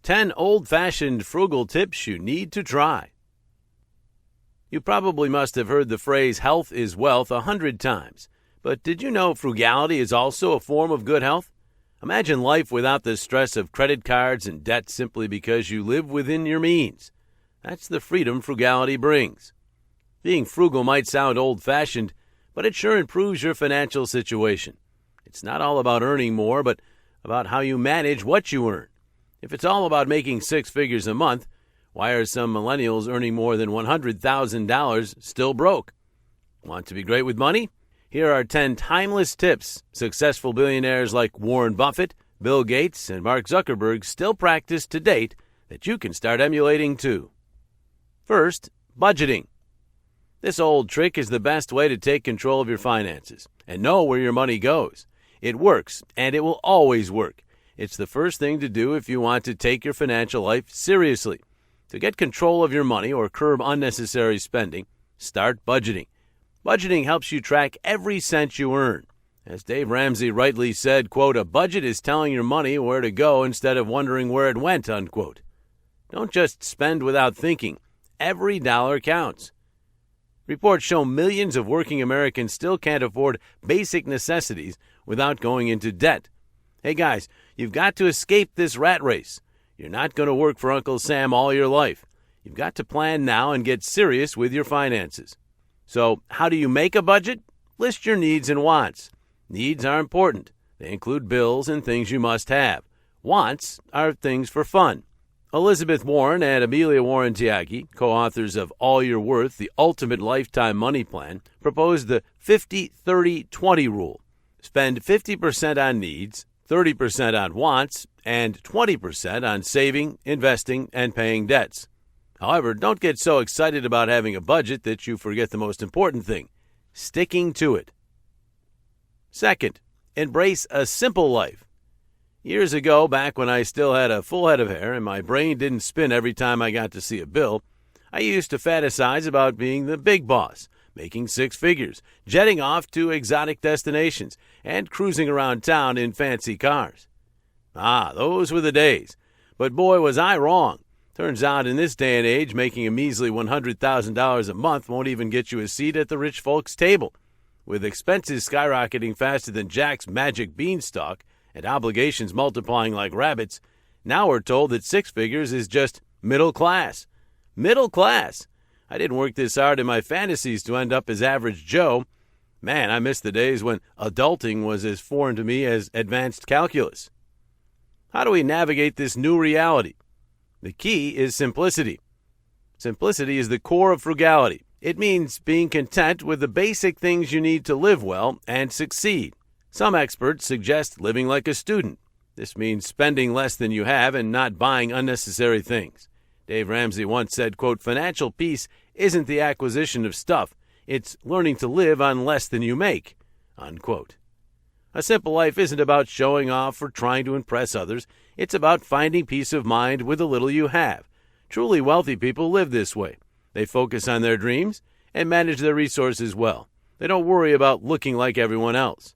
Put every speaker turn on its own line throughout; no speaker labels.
10 old-fashioned frugal tips you need to try. You probably must have heard the phrase health is wealth 100 times. But did you know frugality is also a form of good health? Imagine life without the stress of credit cards and debt simply because you live within your means. That's the freedom frugality brings. Being frugal might sound old-fashioned, but it sure improves your financial situation. It's not all about earning more, but about how you manage what you earn. If it's all about making 6 figures a month, why are some millennials earning more than $100,000 still broke? Want to be great with money? Here are 10 timeless tips successful billionaires like Warren Buffett, Bill Gates, and Mark Zuckerberg still practice to date that you can start emulating too. First, budgeting. This old trick is the best way to take control of your finances and know where your money goes. It works, and it will always work. It's the first thing to do if you want to take your financial life seriously. To get control of your money or curb unnecessary spending, start budgeting. Budgeting helps you track every cent you earn. As Dave Ramsey rightly said, quote, "A budget is telling your money where to go instead of wondering where it went," unquote. Don't just spend without thinking. Every dollar counts. Reports show millions of working Americans still can't afford basic necessities without going into debt. Hey guys, you've got to escape this rat race. You're not going to work for Uncle Sam all your life. You've got to plan now and get serious with your finances. So, how do you make a budget? List your needs and wants. Needs are important. They include bills and things you must have. Wants are things for fun. Elizabeth Warren and Amelia Warren Tiagi, co-authors of All You're Worth, the Ultimate Lifetime Money Plan, proposed the 50-30-20 rule. Spend 50% on needs, 30% on wants, and 20% on saving, investing, and paying debts. However, don't get so excited about having a budget that you forget the most important thing, sticking to it. Second, embrace a simple life. Years ago, back when I still had a full head of hair and my brain didn't spin every time I got to see a bill, I used to fantasize about being the big boss, making 6 figures, jetting off to exotic destinations, and cruising around town in fancy cars. Those were the days. But boy, was I wrong. Turns out in this day and age, making a measly $100,000 a month won't even get you a seat at the rich folks' table. With expenses skyrocketing faster than Jack's magic beanstalk and obligations multiplying like rabbits, now we're told that 6 figures is just middle class. Middle class! I didn't work this hard in my fantasies to end up as average Joe. Man, I miss the days when adulting was as foreign to me as advanced calculus. How do we navigate this new reality? The key is simplicity. Simplicity is the core of frugality. It means being content with the basic things you need to live well and succeed. Some experts suggest living like a student. This means spending less than you have and not buying unnecessary things. Dave Ramsey once said, quote, "Financial peace isn't the acquisition of stuff. It's learning to live on less than you make," unquote. A simple life isn't about showing off or trying to impress others. It's about finding peace of mind with the little you have. Truly wealthy people live this way. They focus on their dreams and manage their resources well. They don't worry about looking like everyone else.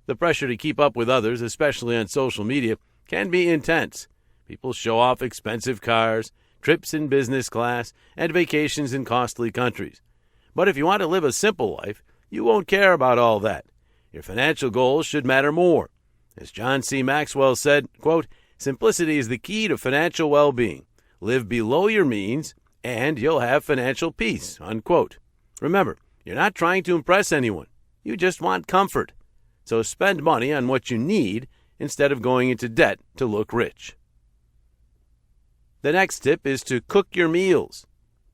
The pressure to keep up with others, especially on social media, can be intense. People show off expensive cars, trips in business class, and vacations in costly countries. But if you want to live a simple life, you won't care about all that. Your financial goals should matter more. As John C. Maxwell said, quote, "Simplicity is the key to financial well-being. Live below your means, and you'll have financial peace," unquote. Remember, you're not trying to impress anyone. You just want comfort. So spend money on what you need instead of going into debt to look rich. The next tip is to cook your meals.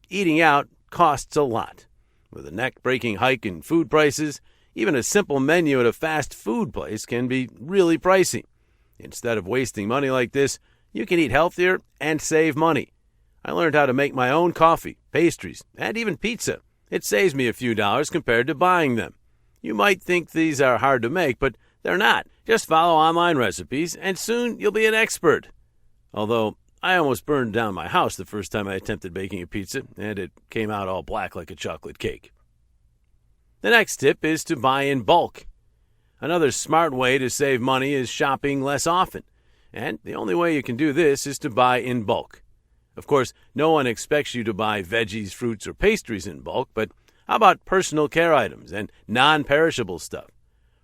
Eating out costs a lot. With a neck-breaking hike in food prices, even a simple menu at a fast food place can be really pricey. Instead of wasting money like this, you can eat healthier and save money. I learned how to make my own coffee, pastries, and even pizza. It saves me a few dollars compared to buying them. You might think these are hard to make, but they're not. Just follow online recipes, and soon you'll be an expert. Although, I almost burned down my house the first time I attempted baking a pizza, and it came out all black like a chocolate cake. The next tip is to buy in bulk. Another smart way to save money is shopping less often. And the only way you can do this is to buy in bulk. Of course, no one expects you to buy veggies, fruits, or pastries in bulk, but how about personal care items and non-perishable stuff?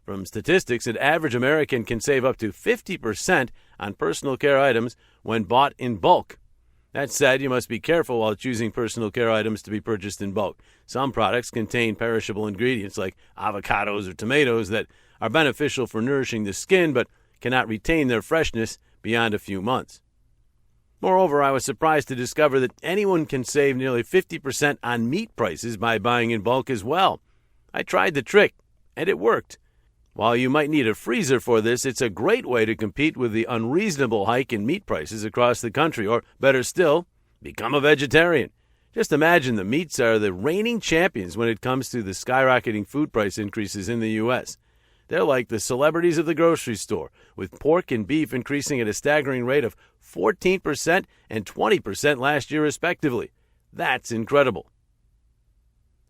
From statistics, an average American can save up to 50% on personal care items when bought in bulk. That said, you must be careful while choosing personal care items to be purchased in bulk. Some products contain perishable ingredients like avocados or tomatoes that are beneficial for nourishing the skin but cannot retain their freshness beyond a few months. Moreover, I was surprised to discover that anyone can save nearly 50% on meat prices by buying in bulk as well. I tried the trick, and it worked. While you might need a freezer for this, it's a great way to compete with the unreasonable hike in meat prices across the country, or better still, become a vegetarian. Just imagine the meats are the reigning champions when it comes to the skyrocketing food price increases in the U.S. They're like the celebrities of the grocery store, with pork and beef increasing at a staggering rate of 14% and 20% last year respectively. That's incredible.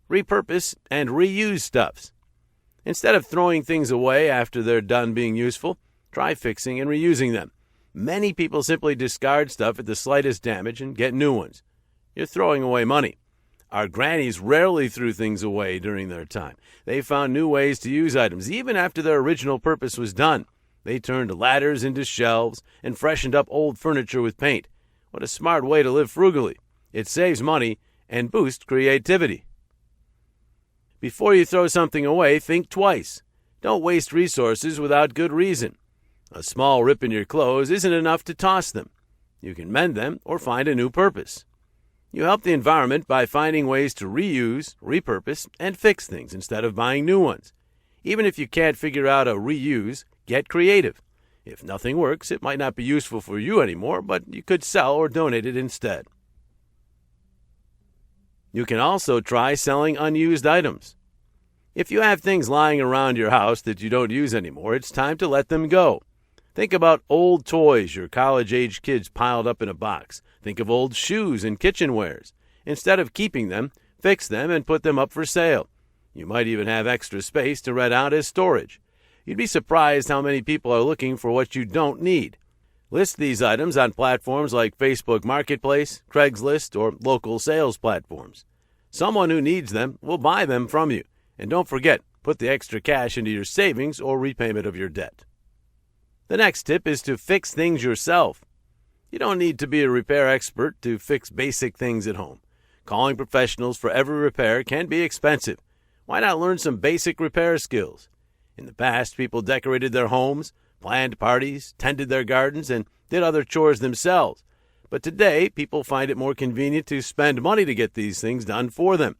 Repurpose and reuse stuffs. Instead of throwing things away after they're done being useful, try fixing and reusing them. Many people simply discard stuff at the slightest damage and get new ones. You're throwing away money. Our grannies rarely threw things away during their time. They found new ways to use items, even after their original purpose was done. They turned ladders into shelves and freshened up old furniture with paint. What a smart way to live frugally. It saves money and boosts creativity. Before you throw something away, think twice. Don't waste resources without good reason. A small rip in your clothes isn't enough to toss them. You can mend them or find a new purpose. You help the environment by finding ways to reuse, repurpose, and fix things instead of buying new ones. Even if you can't figure out a reuse, get creative. If nothing works, it might not be useful for you anymore, but you could sell or donate it instead. You can also try selling unused items. If you have things lying around your house that you don't use anymore, it's time to let them go. Think about old toys your college-age kids piled up in a box. Think of old shoes and kitchenwares. Instead of keeping them, fix them and put them up for sale. You might even have extra space to rent out as storage. You'd be surprised how many people are looking for what you don't need. List these items on platforms like Facebook Marketplace, Craigslist, or local sales platforms. Someone who needs them will buy them from you. And don't forget, put the extra cash into your savings or repayment of your debt. The next tip is to fix things yourself. You don't need to be a repair expert to fix basic things at home. Calling professionals for every repair can be expensive. Why not learn some basic repair skills? In the past, people decorated their homes, planned parties, tended their gardens, and did other chores themselves. But today, people find it more convenient to spend money to get these things done for them.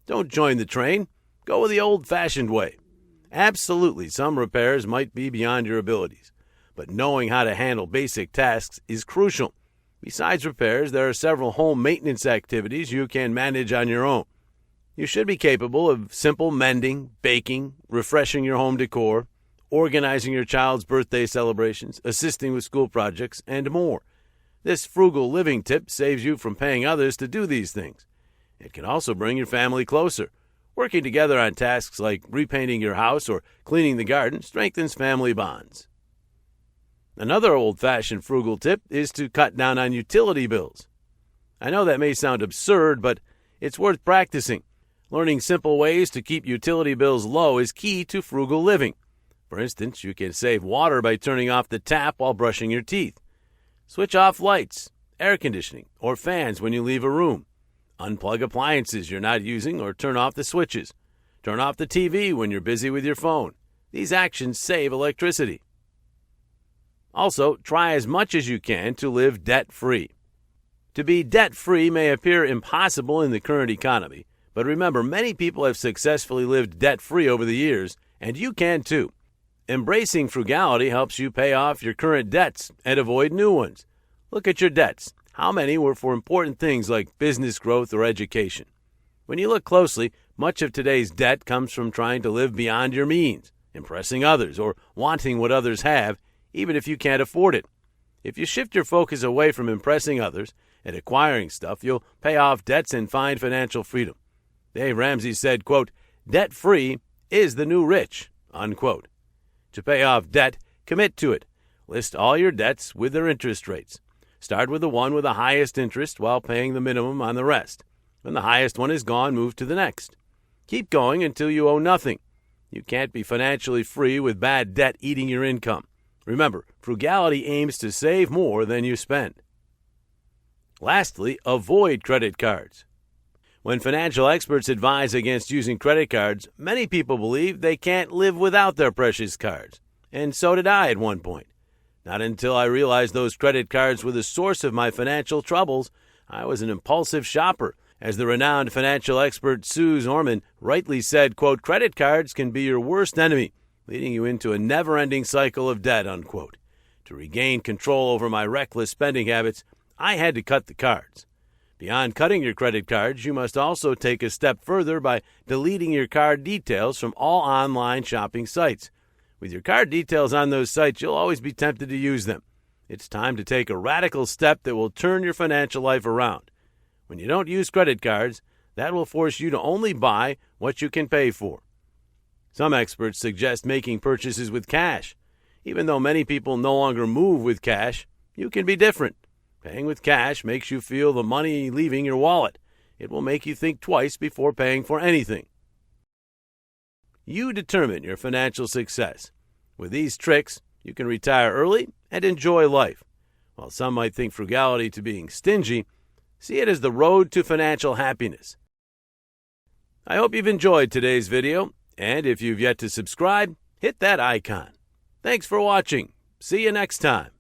Don't join the train. Go the old-fashioned way. Absolutely, some repairs might be beyond your abilities, but knowing how to handle basic tasks is crucial. Besides repairs, there are several home maintenance activities you can manage on your own. You should be capable of simple mending, baking, refreshing your home decor, organizing your child's birthday celebrations, assisting with school projects, and more. This frugal living tip saves you from paying others to do these things. It can also bring your family closer. Working together on tasks like repainting your house or cleaning the garden strengthens family bonds. Another old-fashioned frugal tip is to cut down on utility bills. I know that may sound absurd, but it's worth practicing. Learning simple ways to keep utility bills low is key to frugal living. For instance, you can save water by turning off the tap while brushing your teeth. Switch off lights, air conditioning, or fans when you leave a room. Unplug appliances you're not using or turn off the switches. Turn off the TV when you're busy with your phone. These actions save electricity. Also, try as much as you can to live debt-free. To be debt-free may appear impossible in the current economy, but remember, many people have successfully lived debt-free over the years, and you can too. Embracing frugality helps you pay off your current debts and avoid new ones. Look at your debts. How many were for important things like business growth or education? When you look closely, much of today's debt comes from trying to live beyond your means, impressing others, or wanting what others have, even if you can't afford it. If you shift your focus away from impressing others and acquiring stuff, you'll pay off debts and find financial freedom. Dave Ramsey said, quote, "Debt-free is the new rich," unquote. To pay off debt, commit to it. List all your debts with their interest rates. Start with the one with the highest interest while paying the minimum on the rest. When the highest one is gone, move to the next. Keep going until you owe nothing. You can't be financially free with bad debt eating your income. Remember, frugality aims to save more than you spend. Lastly, avoid credit cards. When financial experts advise against using credit cards, many people believe they can't live without their precious cards. And so did I at one point. Not until I realized those credit cards were the source of my financial troubles. I was an impulsive shopper. As the renowned financial expert Suze Orman rightly said, quote, "Credit cards can be your worst enemy, leading you into a never-ending cycle of debt," unquote. To regain control over my reckless spending habits, I had to cut the cards. Beyond cutting your credit cards, you must also take a step further by deleting your card details from all online shopping sites. With your card details on those sites, you'll always be tempted to use them. It's time to take a radical step that will turn your financial life around. When you don't use credit cards, that will force you to only buy what you can pay for. Some experts suggest making purchases with cash. Even though many people no longer move with cash, you can be different. Paying with cash makes you feel the money leaving your wallet. It will make you think twice before paying for anything. You determine your financial success. With these tricks, you can retire early and enjoy life. While some might think frugality to being stingy, see it as the road to financial happiness. I hope you've enjoyed today's video, and if you've yet to subscribe, hit that icon. Thanks for watching. See you next time.